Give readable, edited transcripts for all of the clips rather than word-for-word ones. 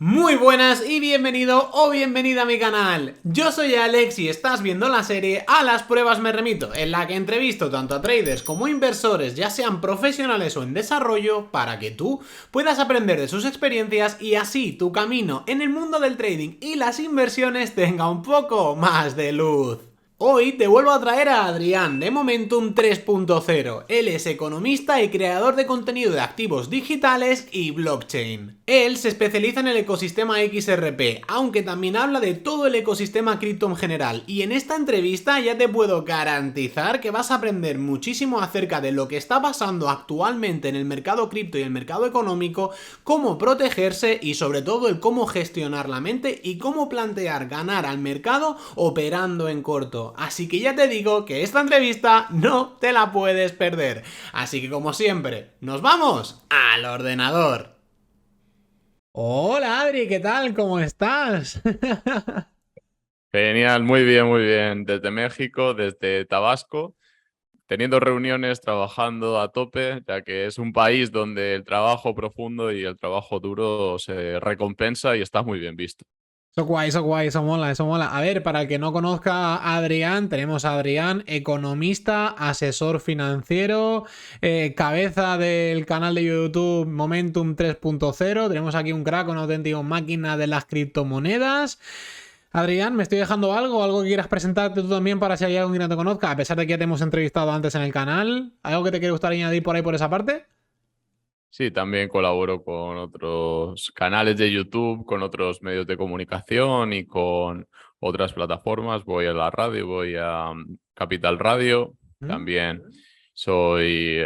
Muy buenas y bienvenido o bienvenida a mi canal. Yo soy Alex y estás viendo la serie A las pruebas me remito, en la que entrevisto tanto a traders como inversores, ya sean profesionales o en desarrollo, para que tú puedas aprender de sus experiencias y así tu camino en el mundo del trading y las inversiones tenga un poco más de luz. Hoy te vuelvo a traer a Adrián de Momentum 3.0. Él es economista y creador de contenido de activos digitales y blockchain. Él se especializa en el ecosistema XRP, aunque también habla de todo el ecosistema cripto en general. Y en esta entrevista ya te puedo garantizar que vas a aprender muchísimo acerca de lo que está pasando actualmente en el mercado cripto y el mercado económico, cómo protegerse y sobre todo el cómo gestionar la mente y cómo plantear ganar al mercado operando en corto. Así que ya te digo que esta entrevista no te la puedes perder. Así que como siempre, nos vamos al ordenador. Hola Adri, ¿qué tal? ¿Cómo estás? Genial, muy bien, muy bien. Desde México, desde Tabasco, teniendo reuniones, trabajando a tope, ya que es un país donde el trabajo profundo y el trabajo duro se recompensa y está muy bien visto. Eso guay, eso mola, eso mola. A ver, para el que no conozca a Adrián, tenemos a Adrián, economista, asesor financiero, cabeza del canal de YouTube Momentum 3.0. Tenemos aquí un crack, una auténtica máquina de las criptomonedas. Adrián, ¿me estoy dejando algo? ¿Algo que quieras presentarte tú también para si hay alguien que no te conozca? A pesar de que ya te hemos entrevistado antes en el canal. ¿Algo que te quiere gustar añadir por ahí por esa parte? Sí, también colaboro con otros canales de YouTube, con otros medios de comunicación y con otras plataformas. Voy a la radio, voy a Capital Radio. ¿Mm? También soy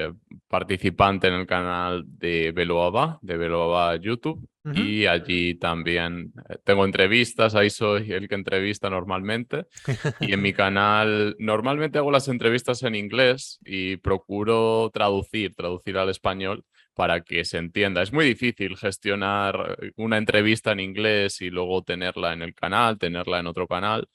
participante en el canal de Beloaba, de Beloaba YouTube. Uh -huh. Y allí también tengo entrevistas, ahí soy el que entrevista normalmente. Y en mi canal normalmente hago las entrevistas en inglés y procuro traducir al español para que se entienda. Es muy difícil gestionar una entrevista en inglés y luego tenerla en el canal, tenerla en otro canal,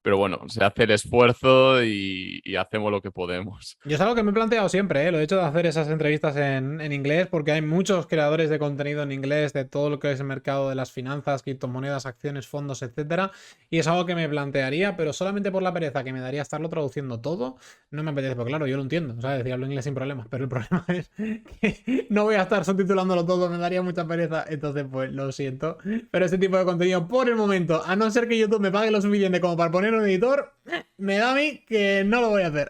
pero bueno, se hace el esfuerzo y hacemos lo que podemos. Yo es algo que me he planteado siempre, ¿eh? Lo he hecho de hacer esas entrevistas en inglés porque hay muchos creadores de contenido en inglés de todo lo que es el mercado de las finanzas, criptomonedas, acciones, fondos, etcétera. Y es algo que me plantearía, pero solamente por la pereza que me daría estarlo traduciendo todo, no me apetece. Porque claro, yo lo entiendo, ¿sabes? Decir, hablo inglés sin problemas, pero el problema es que no voy a estar subtitulándolo todo, me daría mucha pereza. Entonces, pues lo siento. Pero este tipo de contenido, por el momento, a no ser que YouTube me pague lo suficiente como para poner un editor, me da a mí que no lo voy a hacer.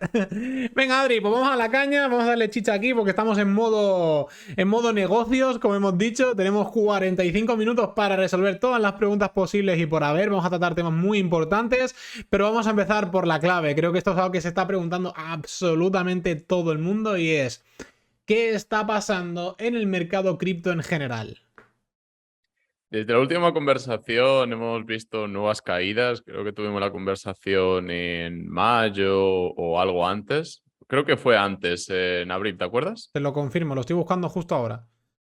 Venga, Adri, pues vamos a la caña, vamos a darle chicha aquí porque estamos en modo negocios, como hemos dicho. Tenemos 45 minutos para resolver todas las preguntas posibles y por haber. Vamos a tratar temas muy importantes, pero vamos a empezar por la clave. Creo que esto es algo que se está preguntando absolutamente todo el mundo y es, ¿qué está pasando en el mercado cripto en general? Desde la última conversación hemos visto nuevas caídas. Creo que tuvimos la conversación en mayo o algo antes. Creo que fue antes, en abril, ¿te acuerdas? Te lo confirmo, lo estoy buscando justo ahora.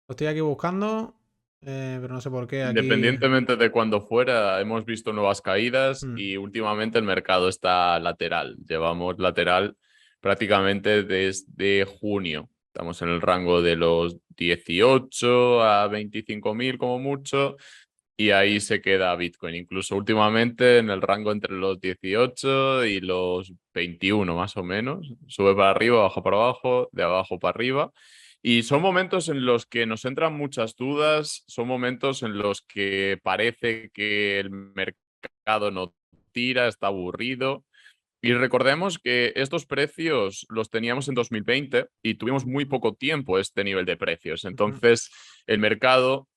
Lo estoy aquí buscando, pero no sé por qué aquí. Independientemente de cuándo fuera, hemos visto nuevas caídas Hmm. y últimamente el mercado está lateral. Llevamos lateral prácticamente desde junio. Estamos en el rango de los 18 a 25.000 como mucho y ahí se queda Bitcoin. Incluso últimamente en el rango entre los 18 y los 21 más o menos. Sube para arriba, baja para abajo, de abajo para arriba. Y son momentos en los que nos entran muchas dudas, son momentos en los que parece que el mercado no tira, está aburrido. Y recordemos que estos precios los teníamos en 2020 y tuvimos muy poco tiempo este nivel de precios. Ujú. Entonces, el mercado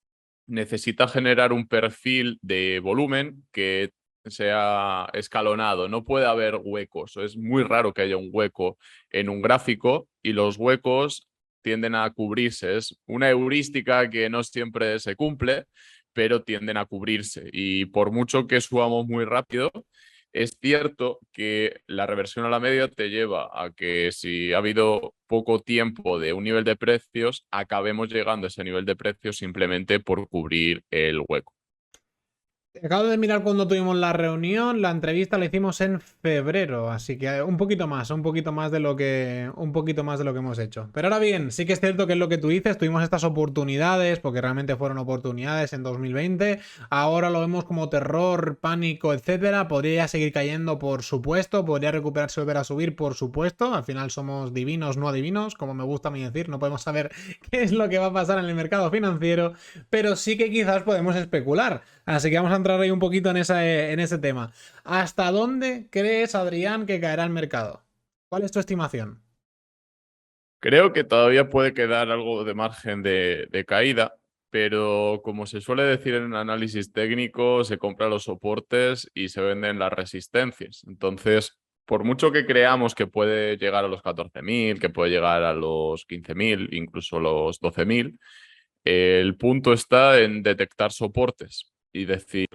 necesita generar un perfil de volumen que sea escalonado. No puede haber huecos. Es muy raro que haya un hueco en un gráfico y los huecos tienden a cubrirse. Es una heurística que no siempre se cumple, pero tienden a cubrirse. Y por mucho que subamos muy rápido, es cierto que la reversión a la media te lleva a que si ha habido poco tiempo de un nivel de precios, acabemos llegando a ese nivel de precios simplemente por cubrir el hueco. Acabo de mirar cuando tuvimos la reunión, la entrevista la hicimos en febrero, así que un poquito más de lo que, un poquito más de lo que hemos hecho. Pero ahora bien, sí que es cierto que es lo que tú dices, tuvimos estas oportunidades, porque realmente fueron oportunidades en 2020, ahora lo vemos como terror, pánico, etcétera, podría seguir cayendo, por supuesto, podría recuperarse, volver a subir, por supuesto, al final somos divinos, no adivinos, como me gusta a mí decir, no podemos saber qué es lo que va a pasar en el mercado financiero, pero sí que quizás podemos especular. Así que vamos a entrar ahí un poquito en ese tema. ¿Hasta dónde crees, Adrián, que caerá el mercado? ¿Cuál es tu estimación? Creo que todavía puede quedar algo de margen de caída, pero como se suele decir en análisis técnico, se compran los soportes y se venden las resistencias. Entonces, por mucho que creamos que puede llegar a los 14.000, que puede llegar a los 15.000, incluso los 12.000, el punto está en detectar soportes y decir,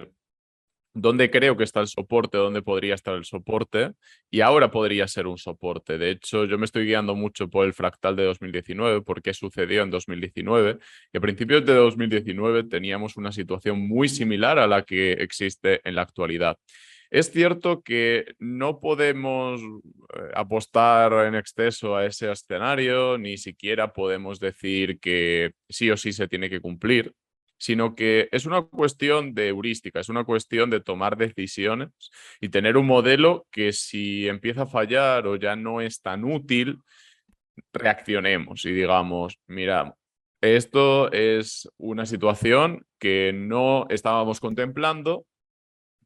dónde creo que está el soporte, dónde podría estar el soporte, y ahora podría ser un soporte. De hecho, yo me estoy guiando mucho por el fractal de 2019, porque sucedió en 2019, y a principios de 2019 teníamos una situación muy similar a la que existe en la actualidad. Es cierto que no podemos apostar en exceso a ese escenario, ni siquiera podemos decir que sí o sí se tiene que cumplir, sino que es una cuestión de heurística, es una cuestión de tomar decisiones y tener un modelo que si empieza a fallar o ya no es tan útil, reaccionemos y digamos, mira, esto es una situación que no estábamos contemplando,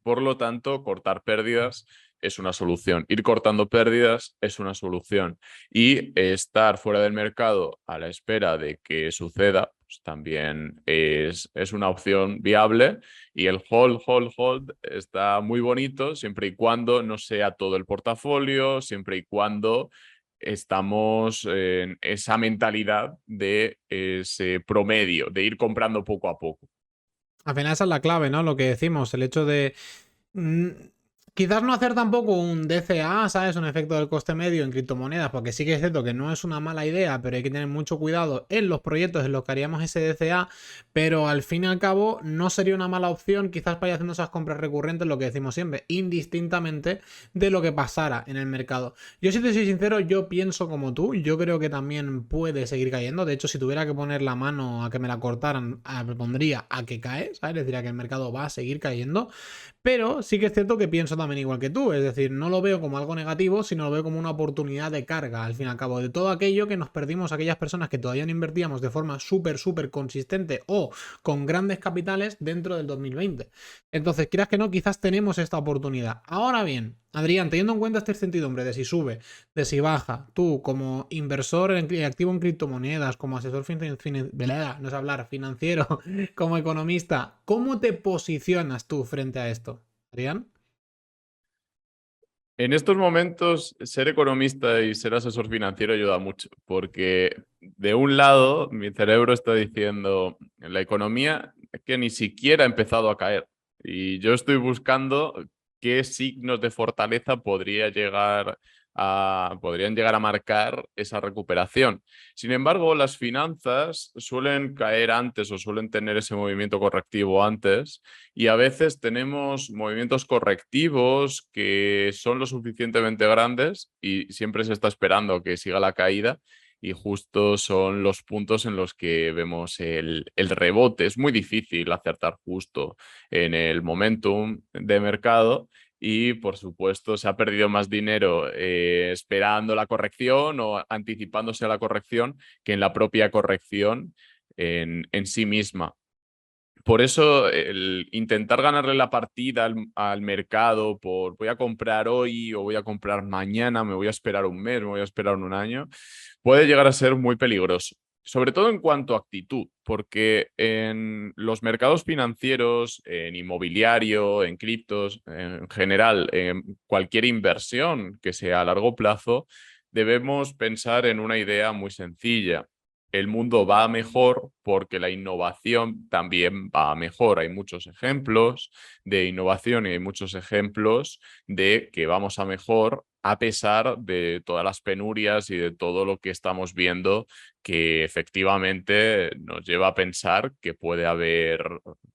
por lo tanto, cortar pérdidas es una solución. Ir cortando pérdidas es una solución. Y estar fuera del mercado a la espera de que suceda, pues también es una opción viable. Y el hold está muy bonito siempre y cuando no sea todo el portafolio, siempre y cuando estamos en esa mentalidad de ese promedio, de ir comprando poco a poco. Al final esa es la clave, ¿no? Lo que decimos, el hecho de Mm, quizás no hacer tampoco un DCA, ¿sabes? Un efecto del coste medio en criptomonedas, porque sí que es cierto que no es una mala idea, pero hay que tener mucho cuidado en los proyectos en los que haríamos ese DCA, pero al fin y al cabo no sería una mala opción quizás para ir haciendo esas compras recurrentes, lo que decimos siempre, indistintamente de lo que pasara en el mercado. Yo si te soy sincero, yo pienso como tú, yo creo que también puede seguir cayendo, de hecho si tuviera que poner la mano a que me la cortaran, me pondría a que cae, ¿sabes? Les diría que el mercado va a seguir cayendo. Pero sí que es cierto que pienso también igual que tú, es decir, no lo veo como algo negativo, sino lo veo como una oportunidad de carga, al fin y al cabo, de todo aquello que nos perdimos aquellas personas que todavía no invertíamos de forma súper consistente o con grandes capitales dentro del 2020. Entonces, quieras que no, quizás tenemos esta oportunidad. Ahora bien, Adrián, teniendo en cuenta esta incertidumbre de si sube, de si baja, tú como inversor activo en criptomonedas, como asesor no sé hablar, financiero, como economista, ¿cómo te posicionas tú frente a esto, Adrián? En estos momentos, ser economista y ser asesor financiero ayuda mucho, porque de un lado mi cerebro está diciendo, la economía que ni siquiera ha empezado a caer, y yo estoy buscando qué signos de fortaleza podrían llegar a marcar esa recuperación. Sin embargo, las finanzas suelen caer antes o suelen tener ese movimiento correctivo antes, y a veces tenemos movimientos correctivos que son lo suficientemente grandes y siempre se está esperando que siga la caída, y justo son los puntos en los que vemos el rebote. Es muy difícil acertar justo en el momentum de mercado y, por supuesto, se ha perdido más dinero esperando la corrección o anticipándose a la corrección que en la propia corrección en sí misma. Por eso el intentar ganarle la partida al mercado por voy a comprar hoy o voy a comprar mañana, me voy a esperar un mes, me voy a esperar un año, puede llegar a ser muy peligroso. Sobre todo en cuanto a actitud, porque en los mercados financieros, en inmobiliario, en criptos, en general, en cualquier inversión que sea a largo plazo, debemos pensar en una idea muy sencilla. el mundo va a mejor porque la innovación también va a mejor. Hay muchos ejemplos de innovación y hay muchos ejemplos de que vamos a mejor a pesar de todas las penurias y de todo lo que estamos viendo que efectivamente nos lleva a pensar que puede haber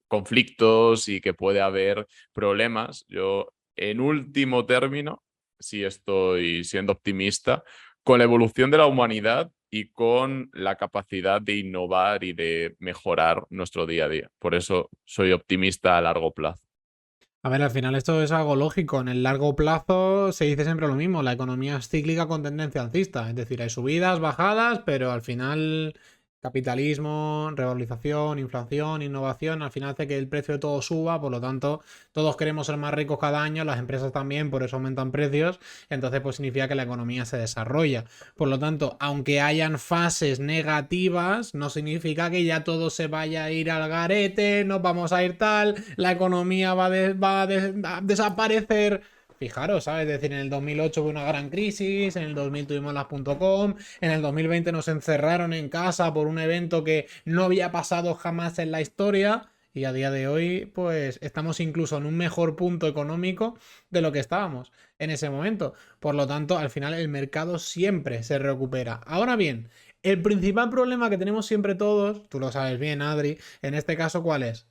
conflictos y que puede haber problemas. Yo, en último término, sí estoy siendo optimista con la evolución de la humanidad y con la capacidad de innovar y de mejorar nuestro día a día. Por eso soy optimista a largo plazo. A ver, al final esto es algo lógico. En el largo plazo se dice siempre lo mismo. La economía es cíclica con tendencia alcista. Es decir, hay subidas, bajadas, pero al final capitalismo, revalorización, inflación, innovación, al final hace que el precio de todo suba. Por lo tanto, todos queremos ser más ricos cada año, las empresas también, por eso aumentan precios. Entonces, pues significa que la economía se desarrolla. Por lo tanto, aunque hayan fases negativas, no significa que ya todo se vaya a ir al garete, nos vamos a ir tal, la economía va a desaparecer. Fijaros, ¿sabes? Es decir, en el 2008 hubo una gran crisis, en el 2000 tuvimos las .com, en el 2020 nos encerraron en casa por un evento que no había pasado jamás en la historia. Y a día de hoy, pues estamos incluso en un mejor punto económico de lo que estábamos en ese momento. Por lo tanto, al final el mercado siempre se recupera. Ahora bien, el principal problema que tenemos siempre todos, tú lo sabes bien, Adri, en este caso, ¿cuál es?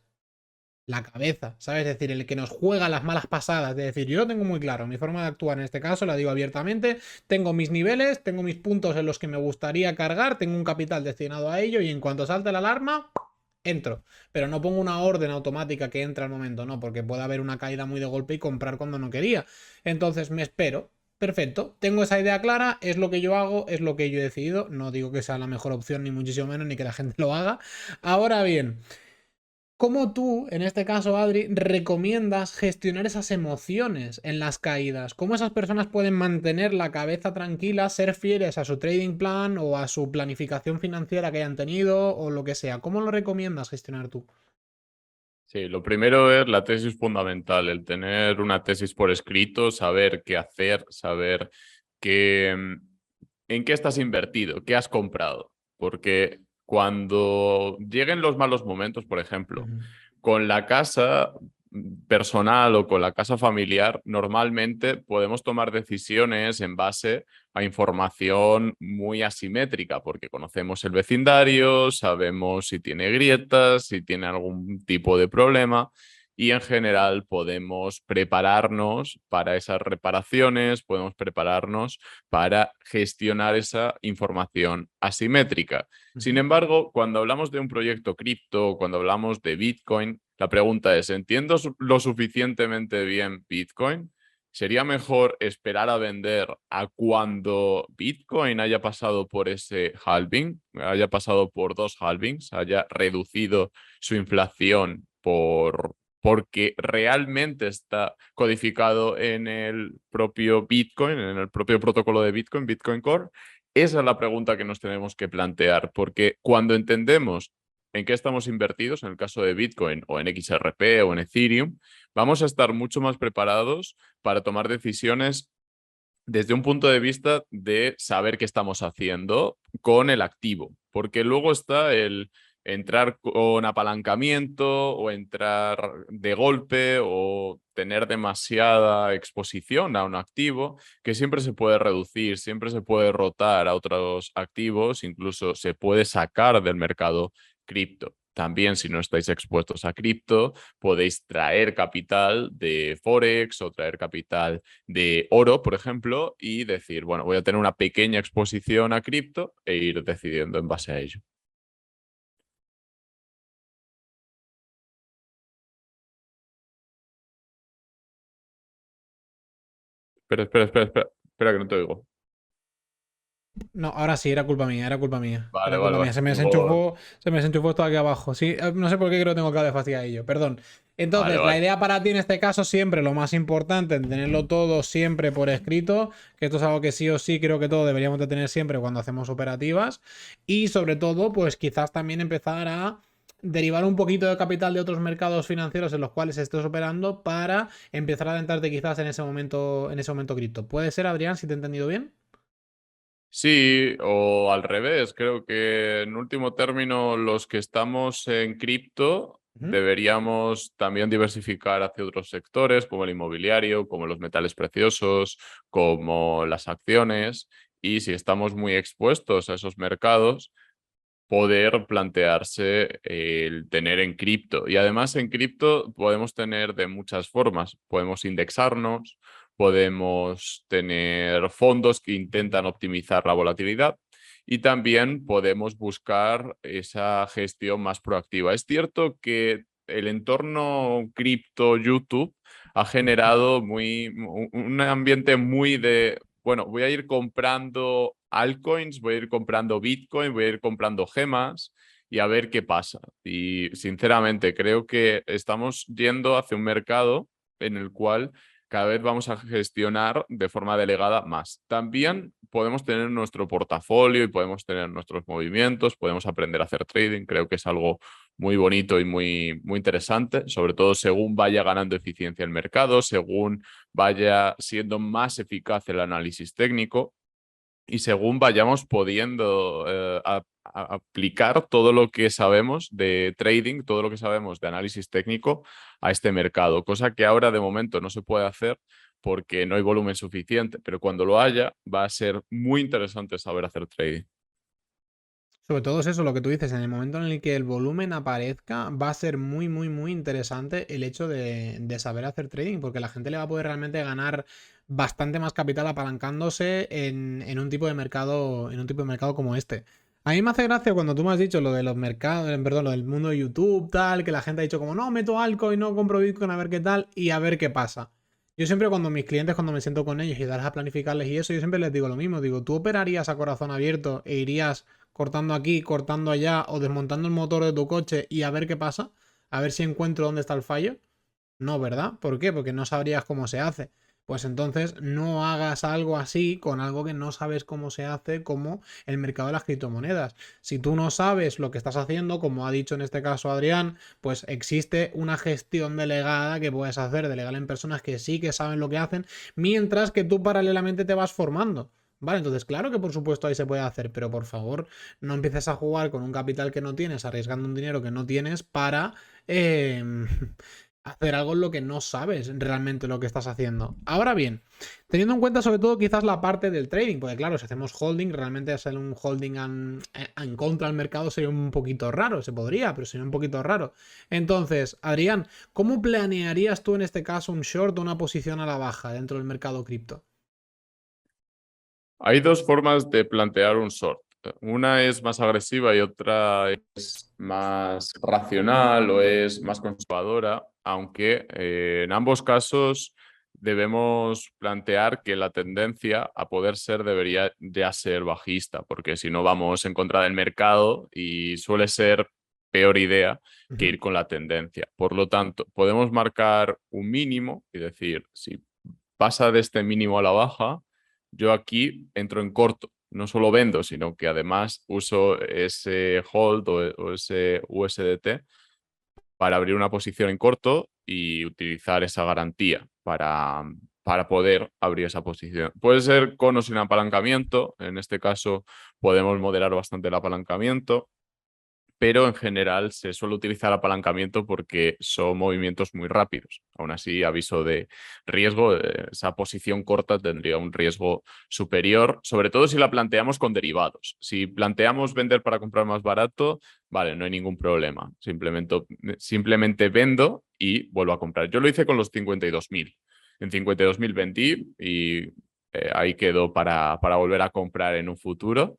La cabeza, ¿sabes? Es decir, el que nos juega las malas pasadas. Es decir, yo lo tengo muy claro, mi forma de actuar en este caso, la digo abiertamente, tengo mis niveles, tengo mis puntos en los que me gustaría cargar, tengo un capital destinado a ello y en cuanto salte la alarma, entro. Pero no pongo una orden automática que entra al momento, no, porque puede haber una caída muy de golpe y comprar cuando no quería. Entonces me espero. Perfecto, tengo esa idea clara, es lo que yo hago, es lo que yo he decidido. No digo que sea la mejor opción, ni muchísimo menos, ni que la gente lo haga. Ahora bien, ¿cómo tú, en este caso, Adri, recomiendas gestionar esas emociones en las caídas? ¿Cómo esas personas pueden mantener la cabeza tranquila, ser fieles a su trading plan o a su planificación financiera que hayan tenido o lo que sea? ¿Cómo lo recomiendas gestionar tú? Sí, lo primero es la tesis fundamental, el tener una tesis por escrito, saber qué hacer, saber qué, en qué estás invertido, qué has comprado. Porque cuando lleguen los malos momentos, por ejemplo, Ujú. con la casa personal o con la casa familiar, normalmente podemos tomar decisiones en base a información muy asimétrica, porque conocemos el vecindario, sabemos si tiene grietas, si tiene algún tipo de problema y en general podemos prepararnos para esas reparaciones, podemos prepararnos para gestionar esa información asimétrica. Sin Ujú. embargo, cuando hablamos de un proyecto cripto, cuando hablamos de Bitcoin, la pregunta es, ¿entiendo lo suficientemente bien Bitcoin? ¿Sería mejor esperar a vender a cuando Bitcoin haya pasado por ese halving, haya pasado por dos halvings, haya reducido su inflación porque realmente está codificado en el propio Bitcoin, en el propio protocolo de Bitcoin, Bitcoin Core? Esa es la pregunta que nos tenemos que plantear, porque cuando entendemos en qué estamos invertidos, en el caso de Bitcoin o en XRP o en Ethereum, vamos a estar mucho más preparados para tomar decisiones desde un punto de vista de saber qué estamos haciendo con el activo, porque luego está el entrar con apalancamiento o entrar de golpe o tener demasiada exposición a un activo que siempre se puede reducir, siempre se puede rotar a otros activos, incluso se puede sacar del mercado cripto. También, si no estáis expuestos a cripto, podéis traer capital de Forex o traer capital de oro, por ejemplo, y decir, bueno, voy a tener una pequeña exposición a cripto e ir decidiendo en base a ello. Espera, que no te oigo. No, ahora sí, era culpa mía, era culpa mía. Vale, Era vale, culpa vale. mía. Digo, Se me desenchufó esto aquí abajo. Sí, no sé por qué creo que tengo cable fastidiadillo, perdón. vale, Entonces, la vale. idea para ti en este caso, siempre lo más importante, en tenerlo todo siempre por escrito, que esto es algo que sí o sí creo que todos deberíamos de tener siempre cuando hacemos operativas. Y sobre todo, pues quizás también empezar a derivar un poquito de capital de otros mercados financieros en los cuales estés operando para empezar a adentrarte quizás en ese momento cripto. ¿Puede ser, Adrián, si te he entendido bien? Sí, o al revés. Creo que en último término los que estamos en cripto Ujú. deberíamos también diversificar hacia otros sectores como el inmobiliario, como los metales preciosos, como las acciones. Y si estamos muy expuestos a esos mercados, poder plantearse el tener en cripto. Y además en cripto podemos tener de muchas formas. Podemos indexarnos, podemos tener fondos que intentan optimizar la volatilidad y también podemos buscar esa gestión más proactiva. Es cierto que el entorno cripto YouTube ha generado un ambiente muy de, bueno, voy a ir comprando altcoins, voy a ir comprando Bitcoin, voy a ir comprando gemas y a ver qué pasa. Y sinceramente creo que estamos yendo hacia un mercado en el cual cada vez vamos a gestionar de forma delegada más. También podemos tener nuestro portafolio y podemos tener nuestros movimientos, podemos aprender a hacer trading. Creo que es algo muy bonito y muy interesante, sobre todo según vaya ganando eficiencia el mercado, según vaya siendo más eficaz el análisis técnico y según vayamos pudiendo aplicar todo lo que sabemos de trading, todo lo que sabemos de análisis técnico a este mercado, cosa que ahora de momento no se puede hacer porque no hay volumen suficiente, pero cuando lo haya va a ser muy interesante saber hacer trading. Sobre todo es eso, lo que tú dices, en el momento en el que el volumen aparezca, va a ser muy interesante el hecho de saber hacer trading, porque la gente le va a poder realmente ganar bastante más capital apalancándose en un tipo de mercado, en un tipo de mercado como este. A mí me hace gracia cuando tú me has dicho lo de los mercados, perdón, lo del mundo de YouTube, tal, que la gente ha dicho como, no, meto altcoin, no compro Bitcoin, a ver qué tal, y a ver qué pasa. Yo siempre cuando mis clientes, cuando me siento con ellos y darles a planificarles y eso, yo siempre les digo lo mismo, digo, tú operarías a corazón abierto e irías cortando aquí, cortando allá o desmontando el motor de tu coche y a ver qué pasa, a ver si encuentro dónde está el fallo. No, ¿verdad? ¿Por qué? Porque no sabrías cómo se hace. Pues entonces no hagas algo así con algo que no sabes cómo se hace, como el mercado de las criptomonedas. Si tú no sabes lo que estás haciendo, como ha dicho en este caso Adrián, pues existe una gestión delegada que puedes hacer, delegada en personas que sí que saben lo que hacen, mientras que tú paralelamente te vas formando. Vale, entonces claro que por supuesto ahí se puede hacer, pero por favor no empieces a jugar con un capital que no tienes, arriesgando un dinero que no tienes para eh, hacer algo en lo que no sabes realmente lo que estás haciendo. Ahora bien, teniendo en cuenta sobre todo quizás la parte del trading, porque claro, si hacemos holding, realmente hacer un holding en contra del mercado sería un poquito raro, se podría, pero sería un poquito raro. Entonces, Adrián, ¿cómo planearías tú en este caso un short o una posición a la baja dentro del mercado cripto? Hay dos formas de plantear un short. Una es más agresiva y otra es más racional o es más conservadora, aunque en ambos casos debemos plantear que la tendencia a poder ser debería ya ser bajista, porque si no vamos en contra del mercado y suele ser peor idea que Ujú. ir con la tendencia. Por lo tanto, podemos marcar un mínimo y decir, si pasa de este mínimo a la baja, yo aquí entro en corto. No solo vendo, sino que además uso ese hold o ese USDT para abrir una posición en corto y utilizar esa garantía para poder abrir esa posición. Puede ser con o sin apalancamiento. En este caso podemos moderar bastante el apalancamiento, pero en general se suele utilizar apalancamiento porque son movimientos muy rápidos. Aún así, aviso de riesgo, esa posición corta tendría un riesgo superior, sobre todo si la planteamos con derivados. Si planteamos vender para comprar más barato, vale, no hay ningún problema. Simplemente vendo y vuelvo a comprar. Yo lo hice con los 52.000. En 52.000 vendí y ahí quedó para volver a comprar en un futuro.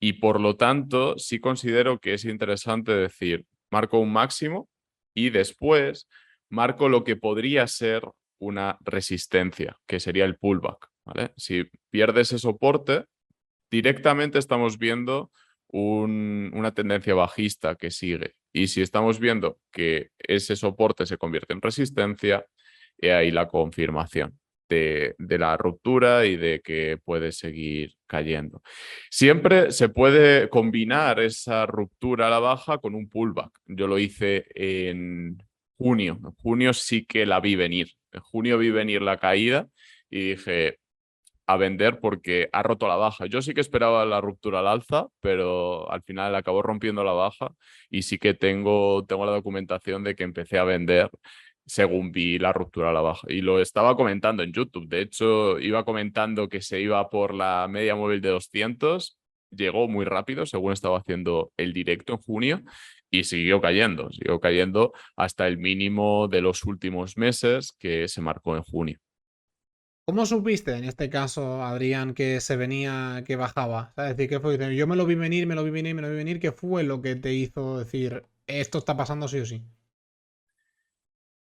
Y por lo tanto, sí considero que es interesante decir, marco un máximo y después marco lo que podría ser una resistencia, que sería el pullback, ¿vale? Si pierde ese soporte, directamente estamos viendo una tendencia bajista que sigue. Y si estamos viendo que ese soporte se convierte en resistencia, he ahí la confirmación de la ruptura y de que puede seguir cayendo. Siempre se puede combinar esa ruptura a la baja con un pullback. Yo lo hice en junio. En junio sí que la vi venir. En junio vi venir la caída y dije, a vender porque ha roto la baja. Yo sí que esperaba la ruptura al alza, pero al final acabó rompiendo la baja y sí que tengo la documentación de que empecé a vender según vi la ruptura a la baja. Y lo estaba comentando en YouTube. De hecho, iba comentando que se iba por la media móvil de 200. Llegó muy rápido, según estaba haciendo el directo en junio, y siguió cayendo hasta el mínimo de los últimos meses que se marcó en junio. ¿Cómo supiste en este caso, Adrián, que se venía, que bajaba? Es decir, ¿qué fue? Yo me lo vi venir, me lo vi venir, me lo vi venir. ¿Qué fue lo que te hizo decir esto está pasando sí o sí?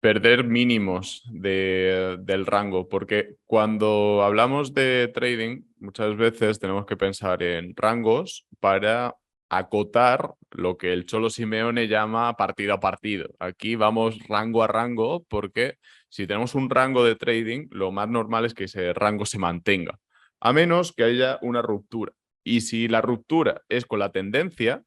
Perder mínimos del rango, porque cuando hablamos de trading, muchas veces tenemos que pensar en rangos para acotar lo que el Cholo Simeone llama partido a partido. Aquí vamos rango a rango, porque si tenemos un rango de trading, lo más normal es que ese rango se mantenga, a menos que haya una ruptura. Y si la ruptura es con la tendencia,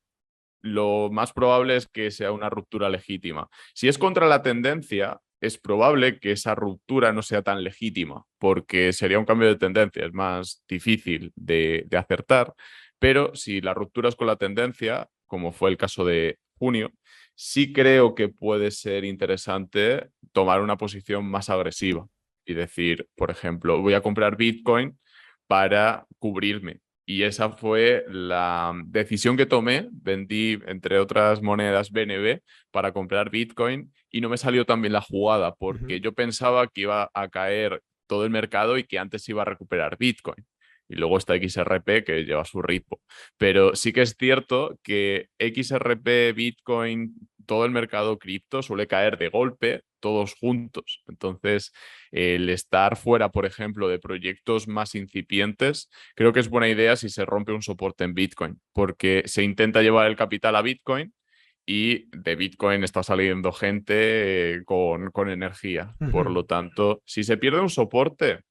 lo más probable es que sea una ruptura legítima. Si es contra la tendencia, es probable que esa ruptura no sea tan legítima, porque sería un cambio de tendencia, es más difícil de acertar, pero si la ruptura es con la tendencia, como fue el caso de junio, sí creo que puede ser interesante tomar una posición más agresiva y decir, por ejemplo, voy a comprar Bitcoin para cubrirme. Y esa fue la decisión que tomé. Vendí, entre otras monedas, BNB para comprar Bitcoin y no me salió tan bien la jugada porque yo pensaba que iba a caer todo el mercado y que antes iba a recuperar Bitcoin. Y luego está XRP que lleva su ritmo. Pero sí que es cierto que XRP, Bitcoin, todo el mercado cripto suele caer de golpe, todos juntos. Entonces, el estar fuera, por ejemplo, de proyectos más incipientes, creo que es buena idea si se rompe un soporte en Bitcoin, porque se intenta llevar el capital a Bitcoin y de Bitcoin está saliendo gente con energía. Por Ujú. lo tanto, si se pierde un soporte,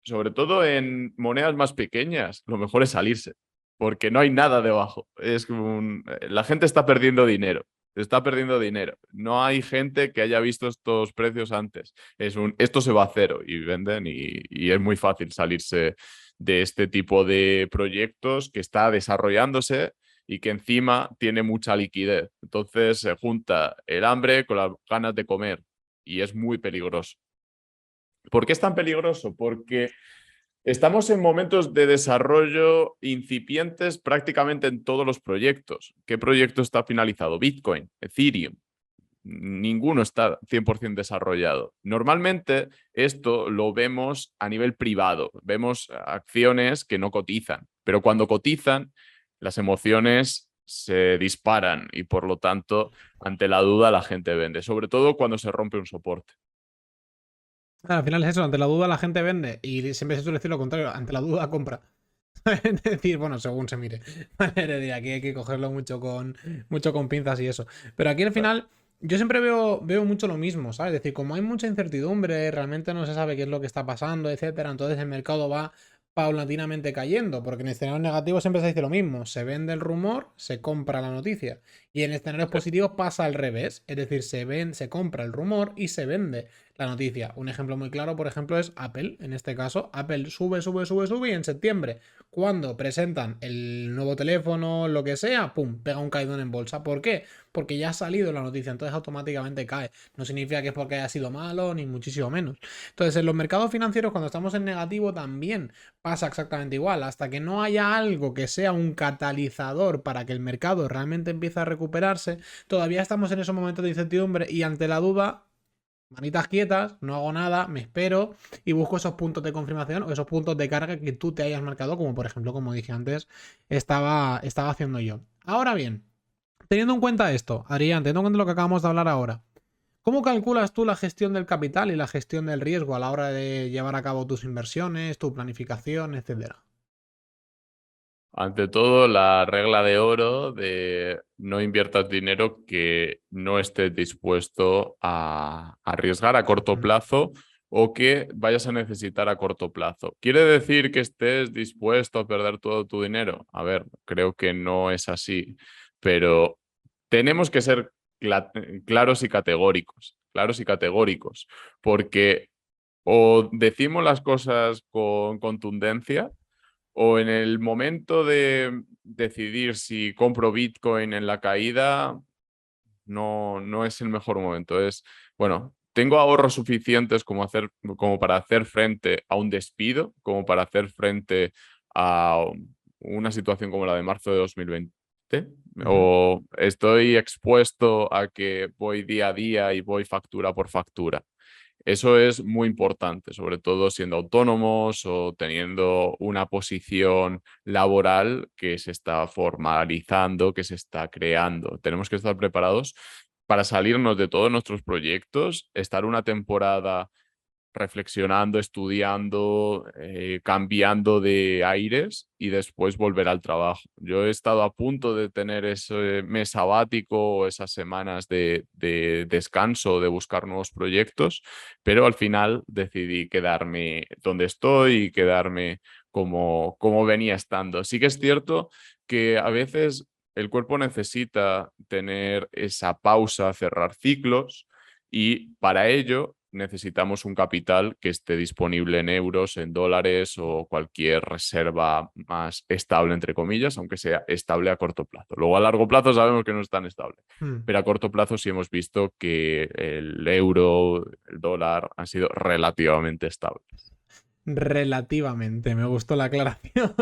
sobre todo en monedas más pequeñas, lo mejor es salirse, porque no hay nada debajo. La gente está perdiendo dinero. Está perdiendo dinero. No hay gente que haya visto estos precios antes. Esto se va a cero y venden y es muy fácil salirse de este tipo de proyectos que está desarrollándose y que encima tiene mucha liquidez. Entonces se junta el hambre con las ganas de comer y es muy peligroso. ¿Por qué es tan peligroso? Porque estamos en momentos de desarrollo incipientes prácticamente en todos los proyectos. ¿Qué proyecto está finalizado? Bitcoin, Ethereum. Ninguno está 100% desarrollado. Normalmente esto lo vemos a nivel privado. Vemos acciones que no cotizan, pero cuando cotizan, las emociones se disparan y por lo tanto, ante la duda, la gente vende, sobre todo cuando se rompe un soporte. Al final es eso, ante la duda la gente vende y siempre se suele decir lo contrario, ante la duda compra. Es decir, bueno, según se mire. Vale, aquí hay que cogerlo mucho con pinzas y eso. Pero aquí al final yo siempre veo mucho lo mismo, ¿sabes? Es decir, como hay mucha incertidumbre, realmente no se sabe qué es lo que está pasando, etcétera, entonces el mercado va paulatinamente cayendo, porque en escenarios negativos siempre se dice lo mismo, se vende el rumor, se compra la noticia. Y en escenarios positivos pasa al revés, es decir, se compra el rumor y se vende la noticia. Un ejemplo muy claro, por ejemplo, es Apple. En este caso, Apple sube y en septiembre, cuando presentan el nuevo teléfono, lo que sea, pum, pega un caidón en bolsa. ¿Por qué? Porque ya ha salido la noticia, entonces automáticamente cae. No significa que es porque haya sido malo, ni muchísimo menos. Entonces, en los mercados financieros, cuando estamos en negativo, también pasa exactamente igual. Hasta que no haya algo que sea un catalizador para que el mercado realmente empiece a recuperarse, todavía estamos en esos momentos de incertidumbre y ante la duda, manitas quietas, no hago nada, me espero y busco esos puntos de confirmación o esos puntos de carga que tú te hayas marcado, como por ejemplo, como dije antes, estaba haciendo yo. Ahora bien, teniendo en cuenta esto, Adrián, teniendo en cuenta lo que acabamos de hablar ahora, ¿cómo calculas tú la gestión del capital y la gestión del riesgo a la hora de llevar a cabo tus inversiones, tu planificación, etcétera? Ante todo, la regla de oro de no inviertas dinero que no estés dispuesto a arriesgar a corto Ujú. plazo o que vayas a necesitar a corto plazo. ¿Quiere decir que estés dispuesto a perder todo tu dinero? A ver, creo que no es así, pero tenemos que ser claros y categóricos, porque o decimos las cosas con contundencia, o en el momento de decidir si compro Bitcoin en la caída, no es el mejor momento. Bueno, tengo ahorros suficientes como para hacer frente a un despido, como para hacer frente a una situación como la de marzo de 2020, Ujú. o estoy expuesto a que voy día a día y voy factura por factura. Eso es muy importante, sobre todo siendo autónomos o teniendo una posición laboral que se está formalizando, que se está creando. Tenemos que estar preparados para salirnos de todos nuestros proyectos, estar una temporada reflexionando, estudiando, cambiando de aires y después volver al trabajo. Yo he estado a punto de tener ese mes sabático o esas semanas de descanso, de buscar nuevos proyectos, pero al final decidí quedarme donde estoy y quedarme como venía estando. Sí que es cierto que a veces el cuerpo necesita tener esa pausa, cerrar ciclos, y para ello necesitamos un capital que esté disponible en euros, en dólares o cualquier reserva más estable, entre comillas, aunque sea estable a corto plazo. Luego a largo plazo sabemos que no es tan estable, Mm. pero a corto plazo sí hemos visto que el euro, el dólar han sido relativamente estables. Relativamente, me gustó la aclaración.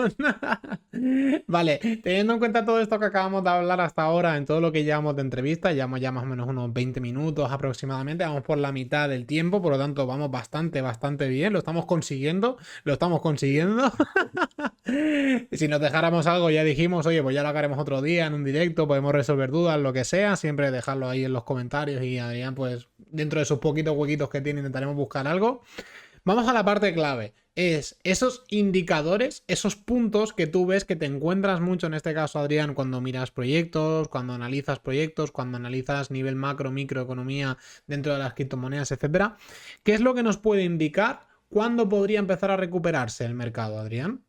Vale, teniendo en cuenta todo esto que acabamos de hablar hasta ahora, en todo lo que llevamos de entrevista, llevamos ya más o menos unos 20 minutos aproximadamente, vamos por la mitad del tiempo, por lo tanto vamos bastante bien, lo estamos consiguiendo, lo estamos consiguiendo. Si nos dejáramos algo, ya dijimos, oye, pues ya lo haremos otro día en un directo, podemos resolver dudas, lo que sea, siempre dejarlo ahí en los comentarios y Adrián, pues dentro de sus poquitos huequitos que tiene, intentaremos buscar algo. Vamos a la parte clave. Es esos indicadores, esos puntos que tú ves que te encuentras mucho, en este caso, Adrián, cuando miras proyectos, cuando analizas nivel macro, microeconomía dentro de las criptomonedas, etcétera. ¿Qué es lo que nos puede indicar cuándo podría empezar a recuperarse el mercado, Adrián?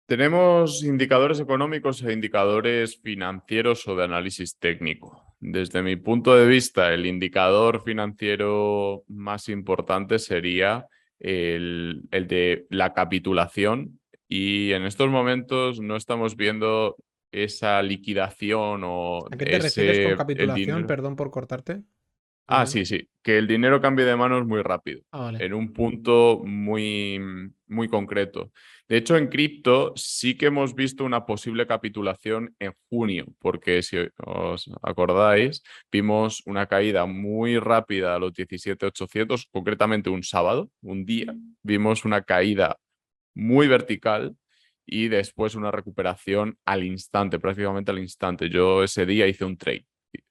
Tenemos indicadores económicos e indicadores financieros o de análisis técnico. Desde mi punto de vista, el indicador financiero más importante sería el de la capitulación, y en estos momentos no estamos viendo esa liquidación o ¿A qué te refieres con el capitulación? dinero. Perdón por cortarte. Ah, Primero. sí, sí, que el dinero cambie de manos muy rápido, Ah, vale. en un punto muy concreto. De hecho, en cripto sí que hemos visto una posible capitulación en junio, porque si os acordáis, vimos una caída muy rápida a los 17.800, concretamente un sábado, un día, vimos una caída muy vertical y después una recuperación al instante, prácticamente al instante. Yo ese día hice un trade.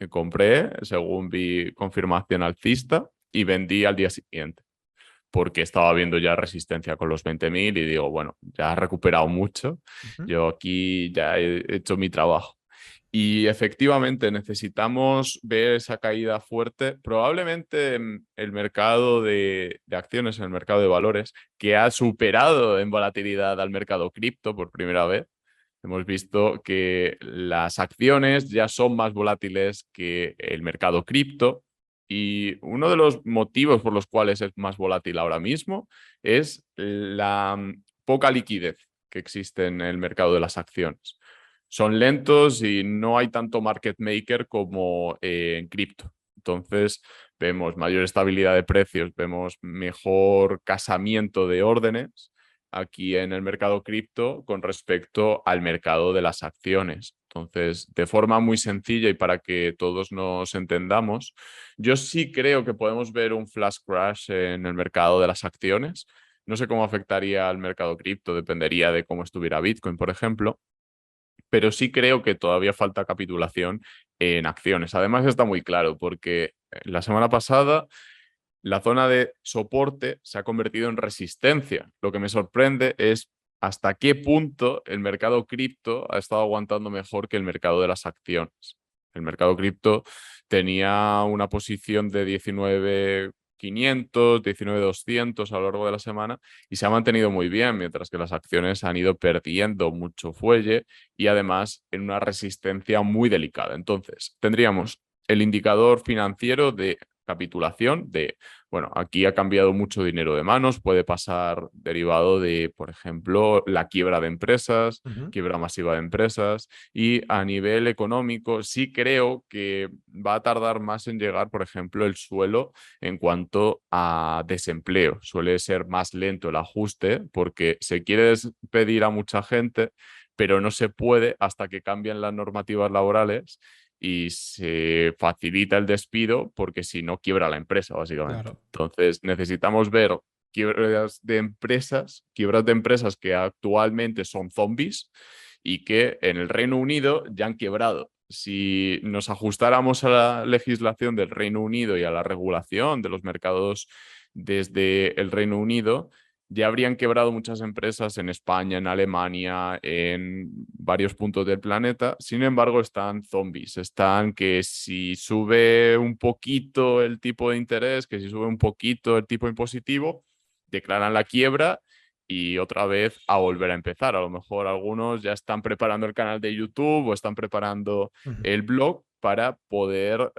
Compré según vi confirmación alcista y vendí al día siguiente, porque estaba viendo ya resistencia con los 20.000 y digo, bueno, ya ha recuperado mucho, Ujú. yo aquí ya he hecho mi trabajo. Y efectivamente necesitamos ver esa caída fuerte, probablemente en el mercado de acciones, en el mercado de valores, que ha superado en volatilidad al mercado cripto por primera vez. Hemos visto que las acciones ya son más volátiles que el mercado cripto, y uno de los motivos por los cuales es más volátil ahora mismo es la poca liquidez que existe en el mercado de las acciones. Son lentos y no hay tanto market maker como en cripto. Entonces vemos mayor estabilidad de precios, vemos mejor casamiento de órdenes aquí en el mercado cripto con respecto al mercado de las acciones. Entonces, de forma muy sencilla y para que todos nos entendamos, yo sí creo que podemos ver un flash crash en el mercado de las acciones. No sé cómo afectaría al mercado cripto, dependería de cómo estuviera Bitcoin, por ejemplo, pero sí creo que todavía falta capitulación en acciones. Además, está muy claro porque la semana pasada la zona de soporte se ha convertido en resistencia. Lo que me sorprende es hasta qué punto el mercado cripto ha estado aguantando mejor que el mercado de las acciones. El mercado cripto tenía una posición de 19.500, 19.200 a lo largo de la semana y se ha mantenido muy bien, mientras que las acciones han ido perdiendo mucho fuelle y además en una resistencia muy delicada. Entonces, tendríamos el indicador financiero de capitulación de, bueno, aquí ha cambiado mucho dinero de manos, puede pasar derivado de, por ejemplo, la quiebra de empresas, Ujú. quiebra masiva de empresas, y a nivel económico sí creo que va a tardar más en llegar, por ejemplo, el suelo en cuanto a desempleo. Suele ser más lento el ajuste porque se quiere despedir a mucha gente, pero no se puede hasta que cambien las normativas laborales y se facilita el despido porque si no quiebra la empresa, básicamente. Claro. Entonces necesitamos ver quiebras de empresas que actualmente son zombies y que en el Reino Unido ya han quebrado. Si nos ajustáramos a la legislación del Reino Unido y a la regulación de los mercados desde el Reino Unido, ya habrían quebrado muchas empresas en España, en Alemania, en varios puntos del planeta. Sin embargo, están zombies. Están que si sube un poquito el tipo de interés, que si sube un poquito el tipo impositivo, declaran la quiebra y otra vez a volver a empezar. A lo mejor algunos ya están preparando el canal de YouTube o están preparando Ujú. el blog para poder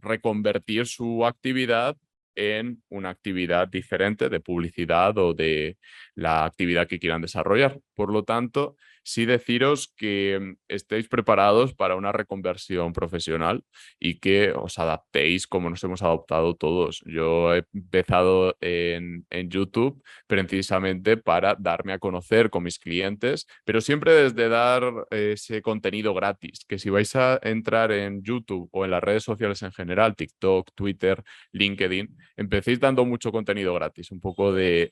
reconvertir su actividad en una actividad diferente de publicidad o de la actividad que quieran desarrollar. Por lo tanto, sí deciros que estéis preparados para una reconversión profesional y que os adaptéis como nos hemos adaptado todos. Yo he empezado en YouTube precisamente para darme a conocer con mis clientes, pero siempre desde dar ese contenido gratis, que si vais a entrar en YouTube o en las redes sociales en general, TikTok, Twitter, LinkedIn, empecéis dando mucho contenido gratis, un poco de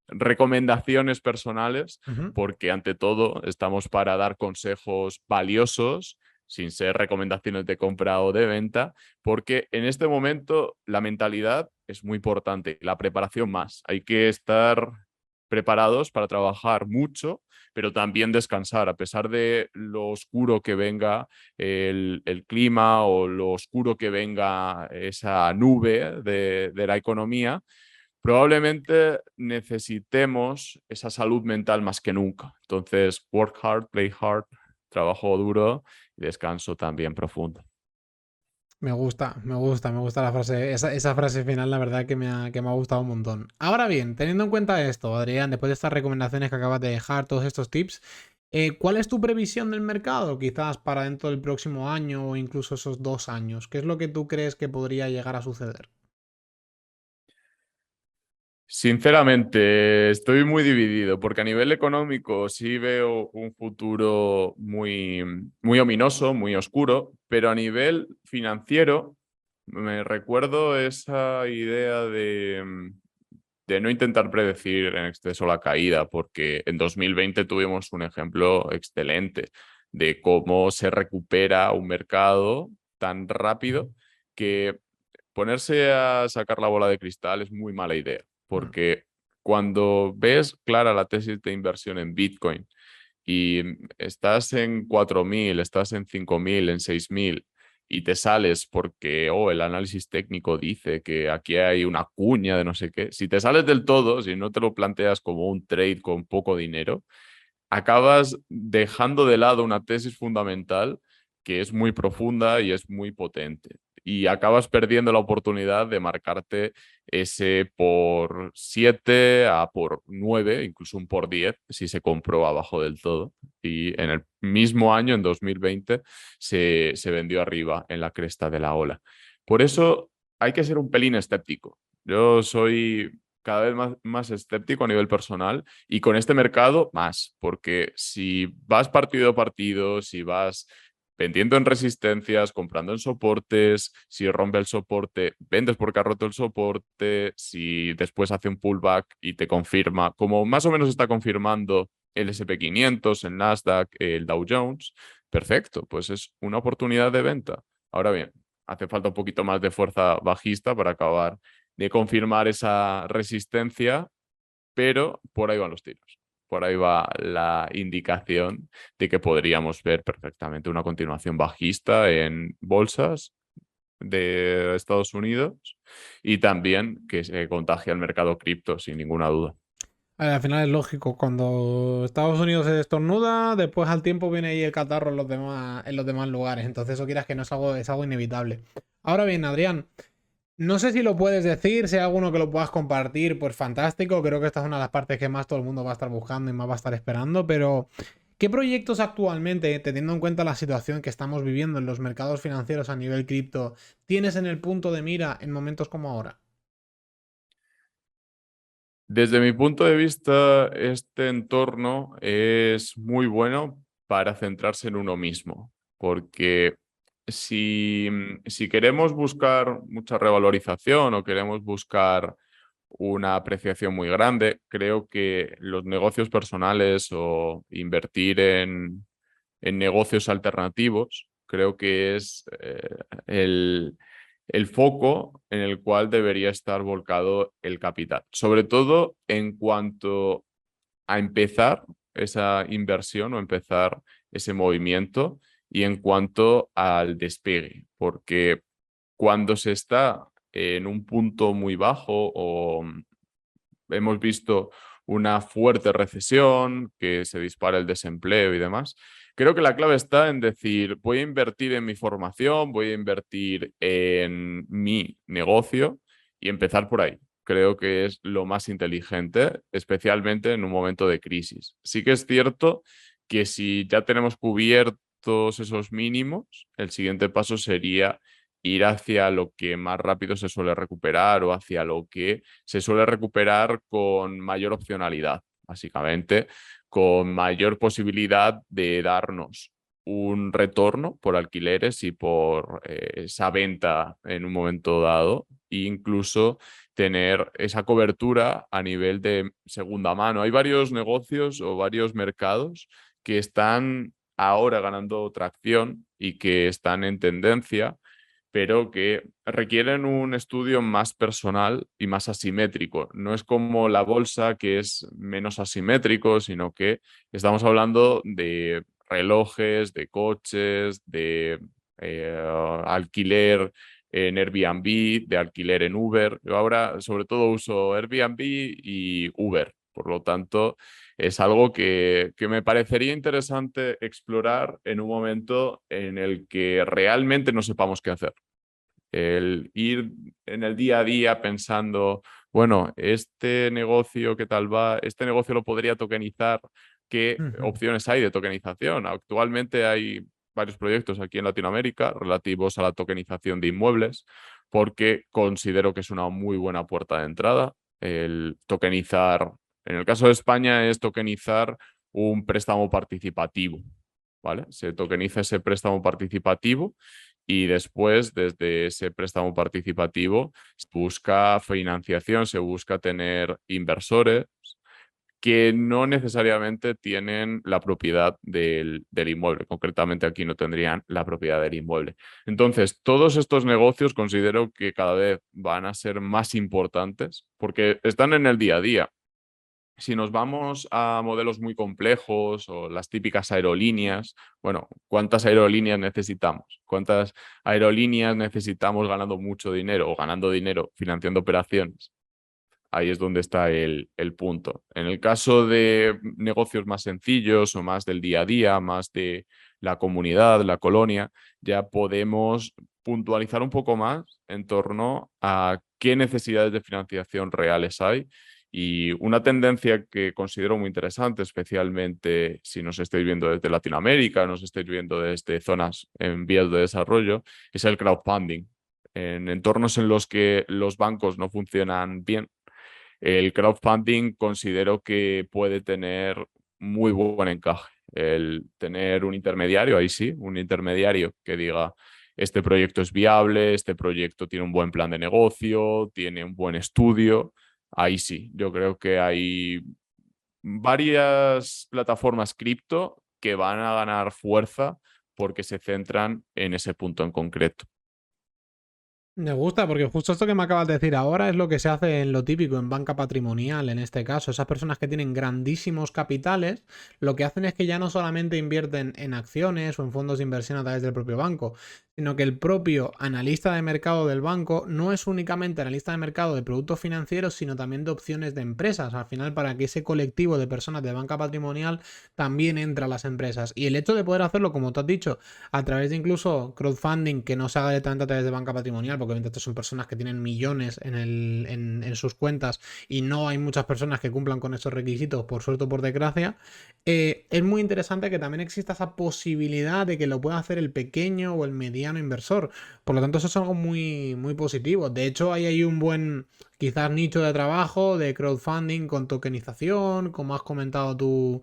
recomendaciones personales, Ujú. porque ante todo estamos para dar consejos valiosos sin ser recomendaciones de compra o de venta, porque en este momento la mentalidad es muy importante, la preparación más. Hay que estar preparados para trabajar mucho, pero también descansar, a pesar de lo oscuro que venga el clima o lo oscuro que venga esa nube de la economía. Probablemente necesitemos esa salud mental más que nunca. Entonces, work hard, play hard, trabajo duro y descanso también profundo. Me gusta la frase, esa frase final, la verdad que me ha gustado un montón. Ahora bien, teniendo en cuenta esto, Adrián, después de estas recomendaciones que acabas de dejar, todos estos tips, ¿cuál es tu previsión del mercado? Quizás para dentro del próximo año o incluso esos 2 años. ¿Qué es lo que tú crees que podría llegar a suceder? Sinceramente, estoy muy dividido porque a nivel económico sí veo un futuro muy, muy ominoso, muy oscuro, pero a nivel financiero me recuerdo esa idea de no intentar predecir en exceso la caída, porque en 2020 tuvimos un ejemplo excelente de cómo se recupera un mercado tan rápido que ponerse a sacar la bola de cristal es muy mala idea, Mm. porque cuando ves clara la tesis de inversión en Bitcoin y estás en 4.000, estás en 5.000, en 6.000 y te sales porque el análisis técnico dice que aquí hay una cuña de no sé qué, si te sales del todo, si no te lo planteas como un trade con poco dinero, acabas dejando de lado una tesis fundamental que es muy profunda y es muy potente. Y acabas perdiendo la oportunidad de marcarte ese por 7 a por 9, incluso un por 10, si se compró abajo del todo. Y en el mismo año, en 2020, se vendió arriba en la cresta de la ola. Por eso hay que ser un pelín escéptico. Yo soy cada vez más escéptico a nivel personal y con este mercado más, porque si vas partido a partido, si vas vendiendo en resistencias, comprando en soportes, si rompe el soporte, vendes porque ha roto el soporte, si después hace un pullback y te confirma, como más o menos está confirmando el SP 500, el Nasdaq, el Dow Jones, perfecto, pues es una oportunidad de venta. Ahora bien, hace falta un poquito más de fuerza bajista para acabar de confirmar esa resistencia, pero por ahí van los tiros. Por ahí va la indicación de que podríamos ver perfectamente una continuación bajista en bolsas de Estados Unidos y también que se contagia el mercado cripto, sin ninguna duda. Al final es lógico, cuando Estados Unidos se destornuda, después al tiempo viene ahí el catarro en los demás lugares. Entonces eso quieras que no es algo inevitable. Ahora bien, Adrián, No sé si lo puedes decir, si hay alguno que lo puedas compartir, pues fantástico. Creo que esta es una de las partes que más todo el mundo va a estar buscando y más va a estar esperando. Pero, ¿qué proyectos actualmente, teniendo en cuenta la situación que estamos viviendo en los mercados financieros a nivel cripto, tienes en el punto de mira en momentos como ahora? Desde mi punto de vista, este entorno es muy bueno para centrarse en uno mismo, porque si queremos buscar mucha revalorización o queremos buscar una apreciación muy grande, creo que los negocios personales o invertir en negocios alternativos, creo que es el foco en el cual debería estar volcado el capital, sobre todo en cuanto a empezar esa inversión o empezar ese movimiento y en cuanto al despegue, porque cuando se está en un punto muy bajo o hemos visto una fuerte recesión, que se dispara el desempleo y demás. Creo que la clave está en decir, voy a invertir en mi formación, voy a invertir en mi negocio y empezar por ahí. Creo que es lo más inteligente, especialmente en un momento de crisis. Sí que es cierto que si ya tenemos cubiertos esos mínimos, el siguiente paso sería ir hacia lo que más rápido se suele recuperar o hacia lo que se suele recuperar con mayor opcionalidad, básicamente, con mayor posibilidad de darnos un retorno por alquileres y por esa venta en un momento dado, e incluso tener esa cobertura a nivel de segunda mano. Hay varios negocios o varios mercados que están ahora ganando tracción y que están en tendencia, pero que requieren un estudio más personal y más asimétrico. No es como la bolsa, que es menos asimétrico, sino que estamos hablando de relojes, de coches, de alquiler en Airbnb, de alquiler en Uber. Yo ahora sobre todo uso Airbnb y Uber. Por lo tanto, es algo que me parecería interesante explorar en un momento en el que realmente no sepamos qué hacer. El ir en el día a día pensando, bueno, este negocio, ¿qué tal va? Este negocio lo podría tokenizar. ¿Qué Ujú. opciones hay de tokenización? Actualmente hay varios proyectos aquí en Latinoamérica relativos a la tokenización de inmuebles, porque considero que es una muy buena puerta de entrada. El tokenizar, en el caso de España, es tokenizar un préstamo participativo, ¿vale? Se tokeniza ese préstamo participativo y después, desde ese préstamo participativo, se busca financiación, se busca tener inversores que no necesariamente tienen la propiedad del inmueble. Concretamente aquí no tendrían la propiedad del inmueble. Entonces, todos estos negocios considero que cada vez van a ser más importantes porque están en el día a día. Si nos vamos a modelos muy complejos o las típicas aerolíneas, bueno, ¿cuántas aerolíneas necesitamos? ¿Cuántas aerolíneas necesitamos ganando mucho dinero o ganando dinero financiando operaciones? Ahí es donde está el punto. En el caso de negocios más sencillos o más del día a día, más de la comunidad, la colonia, ya podemos puntualizar un poco más en torno a qué necesidades de financiación reales hay. Y una tendencia que considero muy interesante, especialmente si nos estáis viendo desde Latinoamérica, nos estáis viendo desde zonas en vías de desarrollo, es el crowdfunding. En entornos en los que los bancos no funcionan bien, el crowdfunding considero que puede tener muy buen encaje. El tener un intermediario, ahí sí, un intermediario que diga, este proyecto es viable, este proyecto tiene un buen plan de negocio, tiene un buen estudio. Ahí sí, yo creo que hay varias plataformas cripto que van a ganar fuerza porque se centran en ese punto en concreto. Me gusta porque justo esto que me acabas de decir ahora es lo que se hace en lo típico, en banca patrimonial, en este caso. Esas personas que tienen grandísimos capitales, lo que hacen es que ya no solamente invierten en acciones o en fondos de inversión a través del propio banco, sino que el propio analista de mercado del banco no es únicamente analista de mercado de productos financieros, sino también de opciones de empresas. Al final, para que ese colectivo de personas de banca patrimonial también entre a las empresas. Y el hecho de poder hacerlo, como tú has dicho, a través de incluso crowdfunding, que no se haga directamente a través de banca patrimonial, porque obviamente estas son personas que tienen millones en sus cuentas y no hay muchas personas que cumplan con esos requisitos, por suerte o por desgracia, es muy interesante que también exista esa posibilidad de que lo pueda hacer el pequeño o el mediano inversor. Por lo tanto, eso es algo muy, muy positivo. De hecho, hay un buen, quizás, nicho de trabajo de crowdfunding con tokenización, como has comentado tú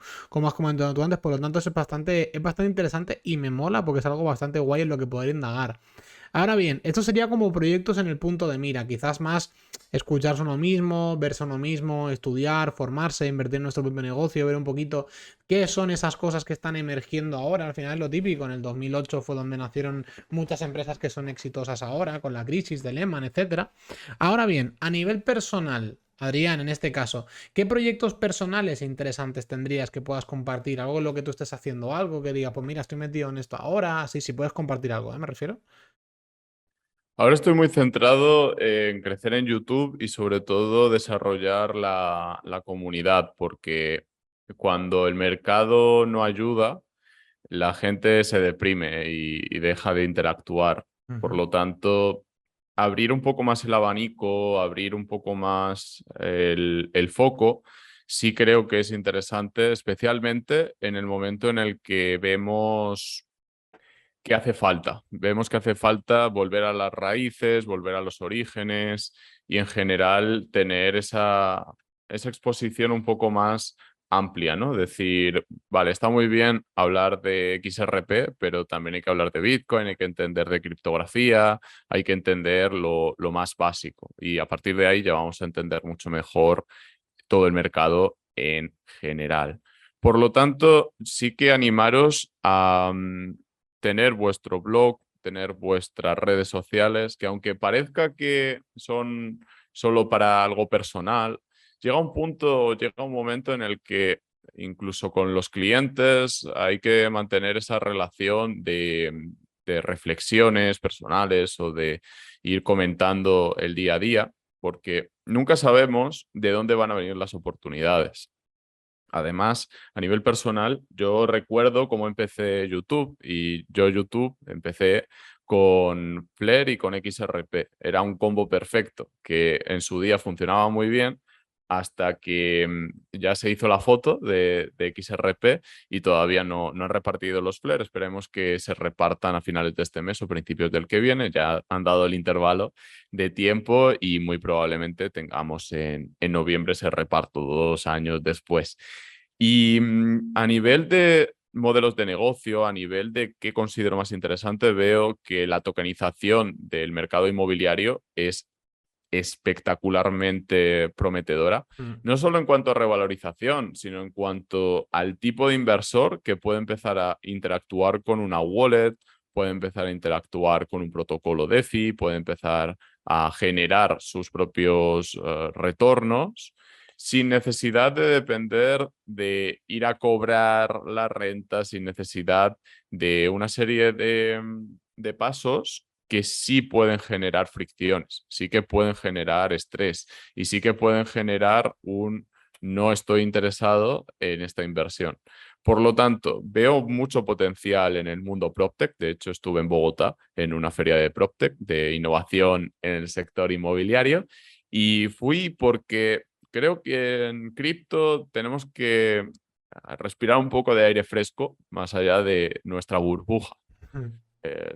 antes. Por lo tanto, es bastante interesante y me mola porque es algo bastante guay en lo que poder indagar. Ahora bien, esto sería como proyectos en el punto de mira, quizás más escucharse uno mismo, verse uno mismo, estudiar, formarse, invertir en nuestro propio negocio, ver un poquito qué son esas cosas que están emergiendo ahora. Al final es lo típico, en el 2008 fue donde nacieron muchas empresas que son exitosas ahora, con la crisis de Lehman, etcétera. Ahora bien, a nivel personal, Adrián, en este caso, ¿qué proyectos personales interesantes tendrías que puedas compartir? Algo en lo que tú estés haciendo, algo que diga, pues mira, estoy metido en esto ahora, sí, sí puedes compartir algo, me refiero. Ahora estoy muy centrado en crecer en YouTube y sobre todo desarrollar la comunidad, porque cuando el mercado no ayuda, la gente se deprime y deja de interactuar. Por Ujú. lo tanto, abrir un poco más el abanico, abrir un poco más el foco, sí creo que es interesante, especialmente en el momento en el que vemos que hace falta. Vemos que hace falta volver a las raíces, volver a los orígenes y en general tener esa exposición un poco más amplia, ¿no? Decir, vale, está muy bien hablar de XRP, pero también hay que hablar de Bitcoin, hay que entender de criptografía, hay que entender lo más básico. Y a partir de ahí ya vamos a entender mucho mejor todo el mercado en general. Por lo tanto, sí que animaros a tener vuestro blog, tener vuestras redes sociales, que aunque parezca que son solo para algo personal, llega un punto, llega un momento en el que incluso con los clientes hay que mantener esa relación de reflexiones personales o de ir comentando el día a día, porque nunca sabemos de dónde van a venir las oportunidades. Además, a nivel personal, yo recuerdo cómo empecé YouTube y yo YouTube empecé con Flare y con XRP. Era un combo perfecto que en su día funcionaba muy bien hasta que ya se hizo la foto de XRP y todavía no han repartido los Flare. Esperemos que se repartan a finales de este mes o principios del que viene. Ya han dado el intervalo de tiempo y muy probablemente tengamos en noviembre ese reparto 2 años después. Y a nivel de modelos de negocio, a nivel de qué considero más interesante, veo que la tokenización del mercado inmobiliario es espectacularmente prometedora, Mm. no solo en cuanto a revalorización, sino en cuanto al tipo de inversor que puede empezar a interactuar con una wallet, puede empezar a interactuar con un protocolo DeFi, puede empezar a generar sus propios retornos sin necesidad de depender de ir a cobrar la renta, sin necesidad de una serie de pasos que sí pueden generar fricciones, sí que pueden generar estrés y sí que pueden generar un no estoy interesado en esta inversión. Por lo tanto, veo mucho potencial en el mundo PropTech. De hecho, estuve en Bogotá en una feria de PropTech, de innovación en el sector inmobiliario, y fui porque creo que en cripto tenemos que respirar un poco de aire fresco más allá de nuestra burbuja, Mm.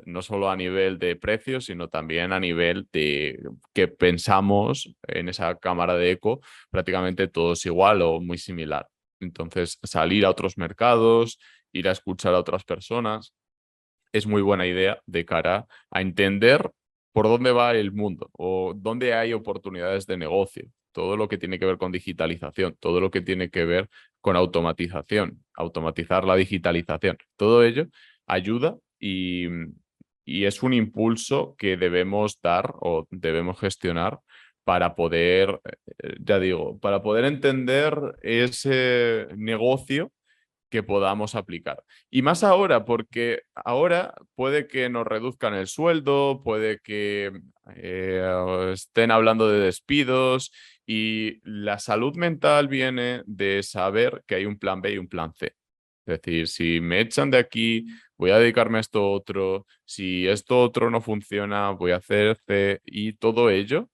no solo a nivel de precios, sino también a nivel de que pensamos en esa cámara de eco prácticamente todos igual o muy similar. Entonces, salir a otros mercados, ir a escuchar a otras personas, es muy buena idea de cara a entender por dónde va el mundo o dónde hay oportunidades de negocio, todo lo que tiene que ver con digitalización, todo lo que tiene que ver con automatización, automatizar la digitalización. Todo ello ayuda y es un impulso que debemos dar o debemos gestionar para poder, ya digo, para poder entender ese negocio que podamos aplicar. Y más ahora, porque ahora puede que nos reduzcan el sueldo, puede que estén hablando de despidos y la salud mental viene de saber que hay un plan B y un plan C. Es decir, si me echan de aquí, voy a dedicarme a esto otro, si esto otro no funciona, voy a hacer C y todo ello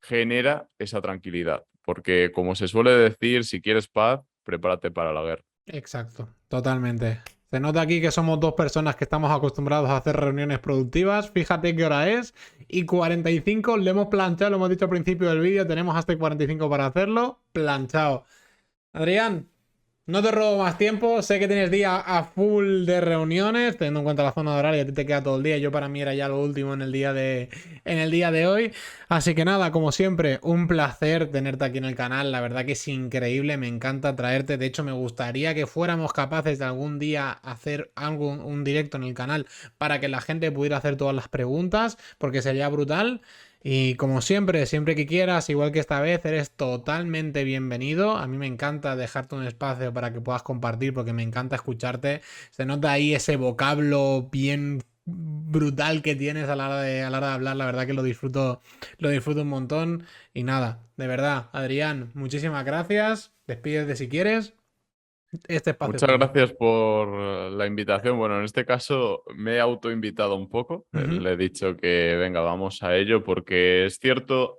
genera esa tranquilidad. Porque como se suele decir, si quieres paz, prepárate para la guerra. Exacto, totalmente. Se nota aquí que somos dos personas que estamos acostumbrados a hacer reuniones productivas. Fíjate qué hora es. Y 45, le hemos planchado, lo hemos dicho al principio del vídeo, tenemos hasta 45 para hacerlo. Planchado. Adrián, no te robo más tiempo, sé que tienes día a full de reuniones, teniendo en cuenta la zona de horario, a ti te queda todo el día, yo para mí era ya lo último en el día de hoy. Así que nada, como siempre, un placer tenerte aquí en el canal, la verdad que es increíble, me encanta traerte, de hecho me gustaría que fuéramos capaces de algún día hacer un directo en el canal para que la gente pudiera hacer todas las preguntas, porque sería brutal. Y como siempre, siempre que quieras, igual que esta vez, eres totalmente bienvenido. A mí me encanta dejarte un espacio para que puedas compartir porque me encanta escucharte. Se nota ahí ese vocablo bien brutal que tienes a la hora de hablar. La verdad que lo disfruto un montón. Y nada, de verdad, Adrián, muchísimas gracias. Despídete si quieres. Este espacio es Muchas tuyo. gracias por la invitación. Bueno, en este caso me he autoinvitado un poco. Ujú, Le he dicho que venga, vamos a ello, porque es cierto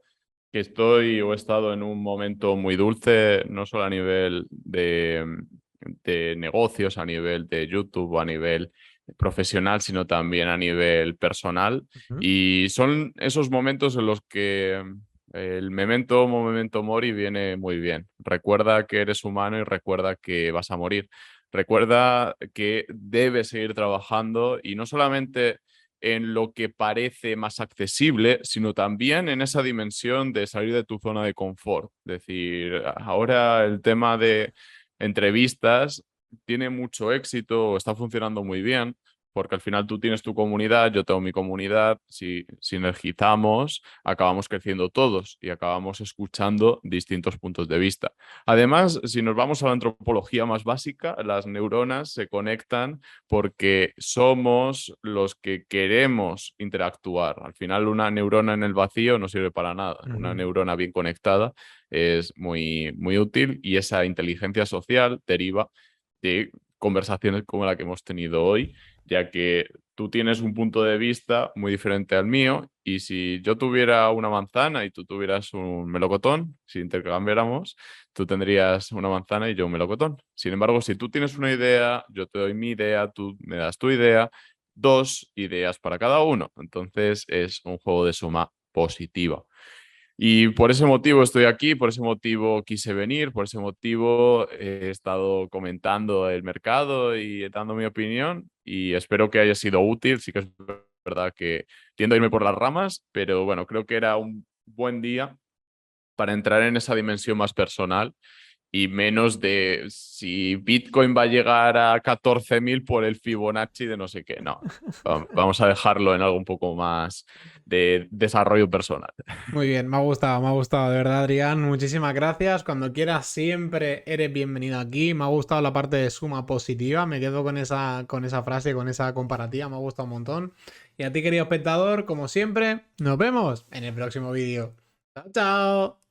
que estoy o he estado en un momento muy dulce, no solo a nivel de negocios, a nivel de YouTube, a nivel profesional, sino también a nivel personal. ujú. Y son esos momentos en los que el memento mori viene muy bien. Recuerda que eres humano y recuerda que vas a morir. Recuerda que debes seguir trabajando y no solamente en lo que parece más accesible, sino también en esa dimensión de salir de tu zona de confort. Es decir, ahora el tema de entrevistas tiene mucho éxito o está funcionando muy bien, porque al final tú tienes tu comunidad, yo tengo mi comunidad, si sinergizamos, acabamos creciendo todos y acabamos escuchando distintos puntos de vista. Además, si nos vamos a la antropología más básica, las neuronas se conectan porque somos los que queremos interactuar. Al final, una neurona en el vacío no sirve para nada. Una Ujú. neurona bien conectada es muy, muy útil y esa inteligencia social deriva de conversaciones como la que hemos tenido hoy, ya que tú tienes un punto de vista muy diferente al mío y si yo tuviera una manzana y tú tuvieras un melocotón, si intercambiáramos, tú tendrías una manzana y yo un melocotón. Sin embargo, si tú tienes una idea, yo te doy mi idea, tú me das tu idea, dos ideas para cada uno. Entonces es un juego de suma positiva. Y por ese motivo estoy aquí, por ese motivo quise venir, por ese motivo he estado comentando el mercado y dando mi opinión y espero que haya sido útil. Sí que es verdad que tiendo a irme por las ramas, pero bueno, creo que era un buen día para entrar en esa dimensión más personal y menos de si Bitcoin va a llegar a 14.000 por el Fibonacci de no sé qué. No, vamos a dejarlo en algo un poco más de desarrollo personal. Muy bien, me ha gustado, de verdad, Adrián. Muchísimas gracias. Cuando quieras, siempre eres bienvenido aquí. Me ha gustado la parte de suma positiva. Me quedo con esa frase, con esa comparativa. Me ha gustado un montón. Y a ti, querido espectador, como siempre, nos vemos en el próximo vídeo. Chao, chao.